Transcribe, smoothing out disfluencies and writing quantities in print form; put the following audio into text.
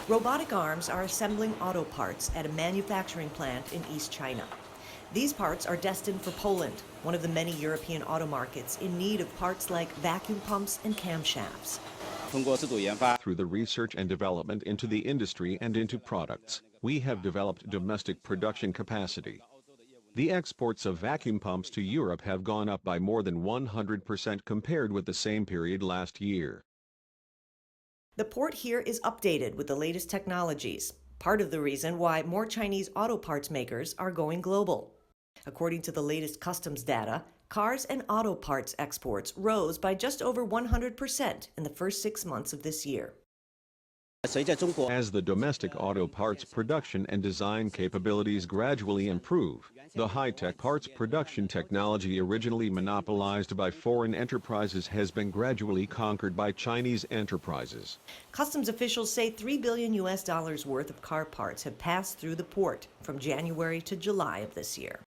Robotic arms are assembling auto parts at a manufacturing plant in East China. These parts are destined for Poland, one of the many European auto markets in need of parts like vacuum pumps and camshafts. Through the research and development into the industry and into products, we have developed domestic production capacity. The exports of vacuum pumps to Europe have gone up by more than 100% compared with the same period last year. The port here is updated with the latest technologies, part of the reason why more Chinese auto parts makers are going global. According to the latest customs data, cars and auto parts exports rose by just over 100% in the first 6 months of this year. As the domestic auto parts production and design capabilities gradually improve, the high-tech parts production technology originally monopolized by foreign enterprises has been gradually conquered by Chinese enterprises. Customs officials say $3 billion worth of car parts have passed through the port from January to July of this year.